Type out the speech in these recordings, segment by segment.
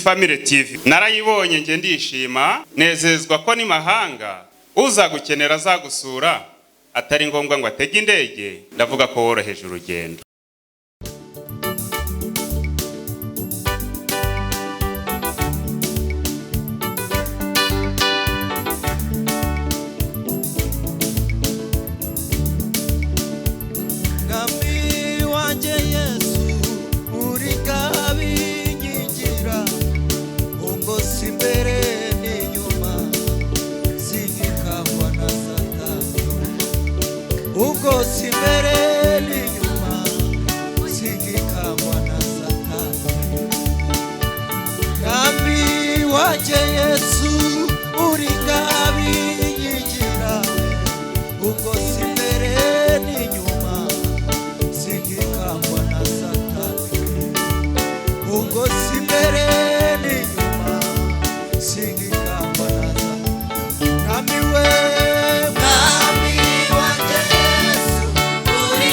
Family TV narayibonye nge ndishima nezezwa ko ni mahanga uza gukenera azagusura atari ngombwa ngo atege indege ndavuga ko woroheje urugendo. Uri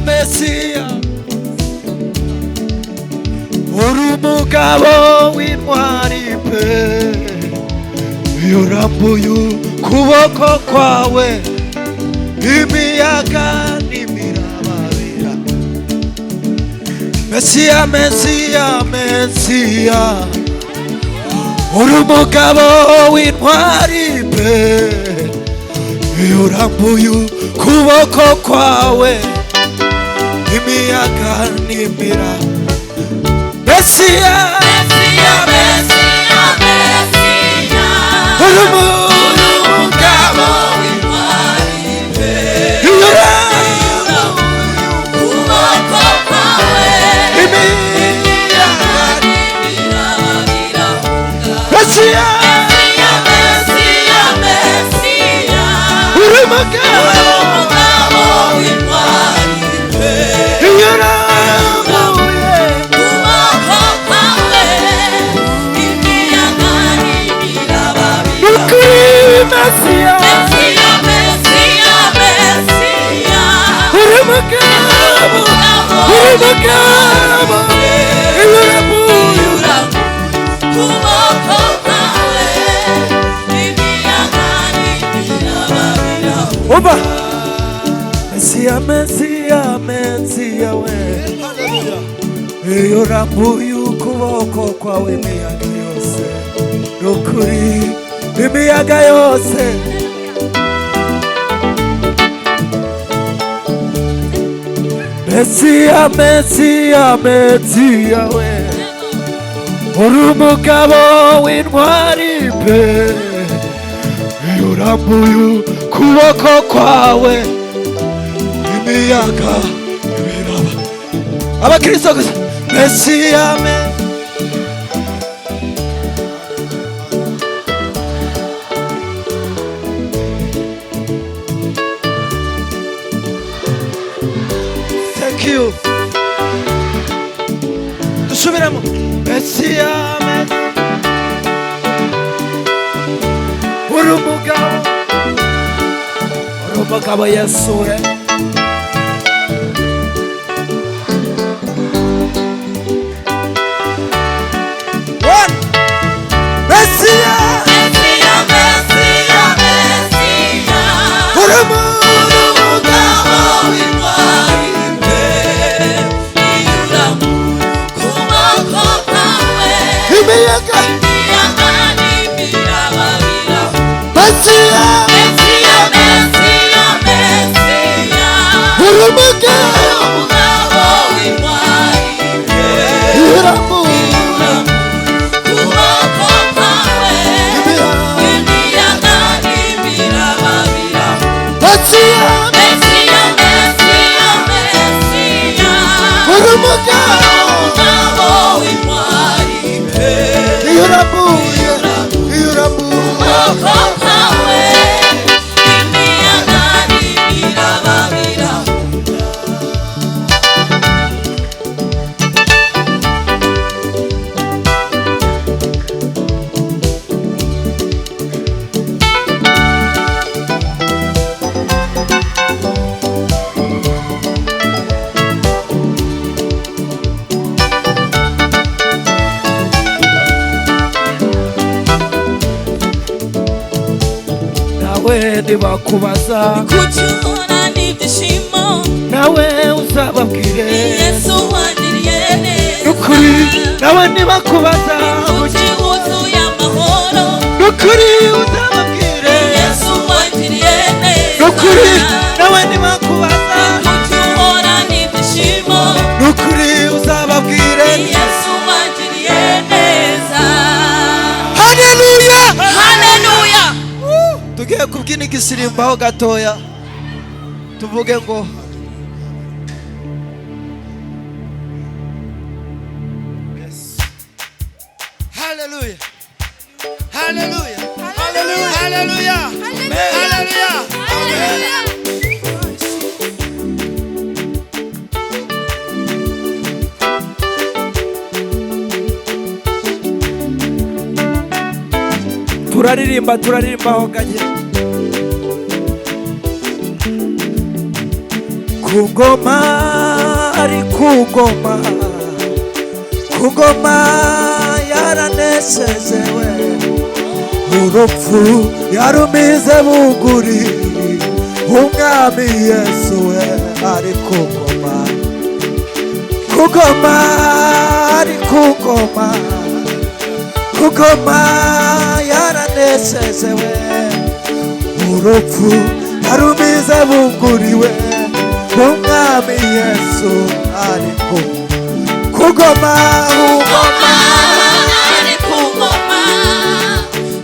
Mesiya urumugabo w'intwari pe urambuye ukuboko kwawe imiyaga n'imirababira Mesiya Mesiya Mesiya urumugabo w'intwari pe urambuye ukuboko kwawe imiyaga n'imira Mesiya Mesiya Mesiya Mesiya urumugabo w'intwari pe ukuboko kwawe imiyaga n'imira Mesiya Mesiya Mesiya Mesiya urumugabo Mesiya Mesiya Mesiya Mesiya urumugabo kuboko kwawe imiyaga n'imira Oba Mesiya Mesiya Mesiya we urambuye ukuboko kwawe imiyaga yose nukuri imiyaga yose Mesiya Mesiya Mesiya we urumugabo w'intwari pe urambuye ukuboko kwawe imiyaga ibiraba abakristo gusa Mesiya Thank you. Dusubiremo Mesiya urumugabo Yesu we Mesiya Mesiya Mesiya Mesiya urumugabo w'intwari pe kuboko kwawe imiyaga n'imirababira Mesiya Mesiya Mesiya Mesiya urumugabo w'intwari pe kuboko kwawe nawe nibakubaza kuki uhora n'ibyishimo nawe uzababwire Yesu wangiriye neza nukuri nawe nibakubaza kuki wuzuye amahoro nukuri uzababwire Yesu wangiriye neza nukuri nawe nibakubaza kuki uhora n'ibyishimo nukuri uzababwire Yesu wangiriye neza. haleluya Haleluya. tugiye kubyina igisirimbaho gatoya tuvuge ngo haleluya haleluya haleluya haleluya haleluya turaririmbaho gake kugoma ari kugoma kugoma yaranesezewe urupfu yarumize buguri umwami Yesu we ari kugoma kugoma ari kugoma kugoma yaranesezewe urupfu yarumize buguriwe umwami Yesu ari kugoma Kugoma ari kugoma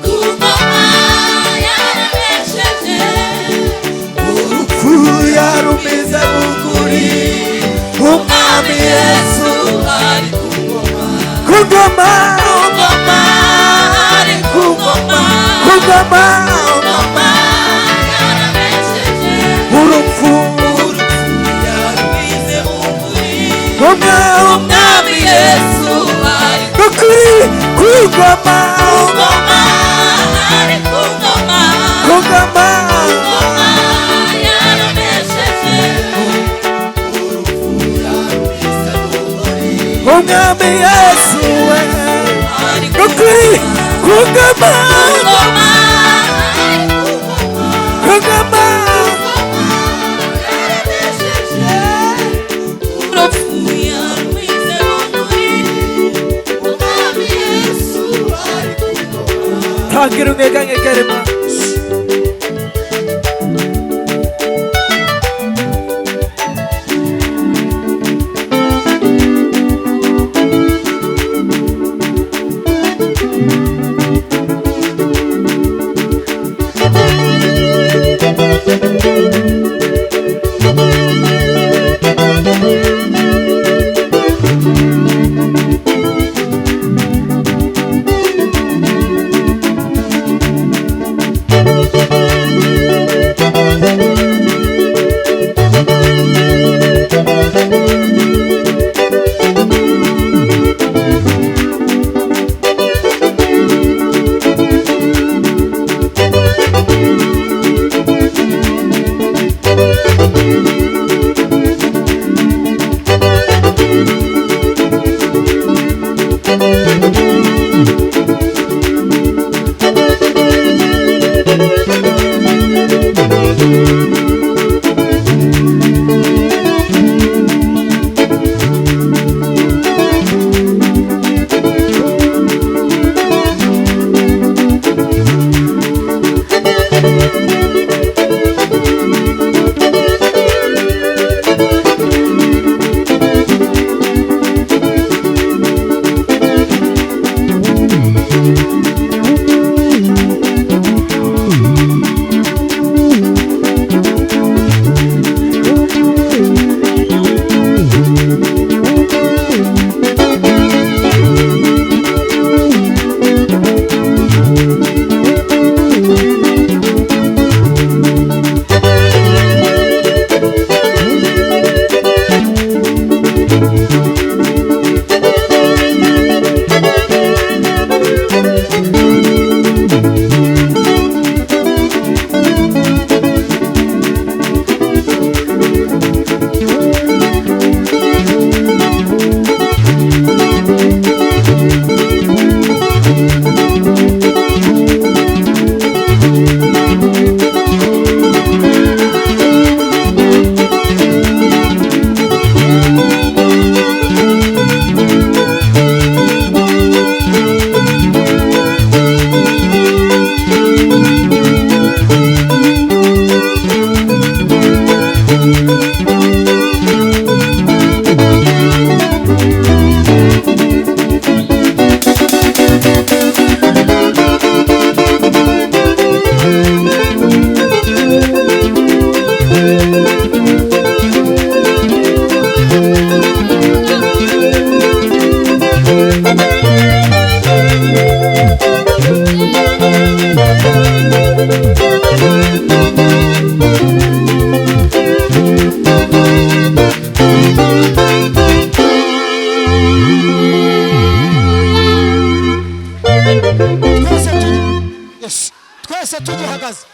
kugoma yaranesheje urupfu yarumize buguri umwami Yesu ari kugoma kugoma kugoma ari kugoma kugoma kugoma yaranesheje urupfu yarumize buguri umwami Yesu ari nukuri kugoma kugoma ari kugoma kugoma kugoma yaranesheje umwami Yesu we nukuri kugoma kugoma kugoma tangira ungekangekerema twese tugihagaze.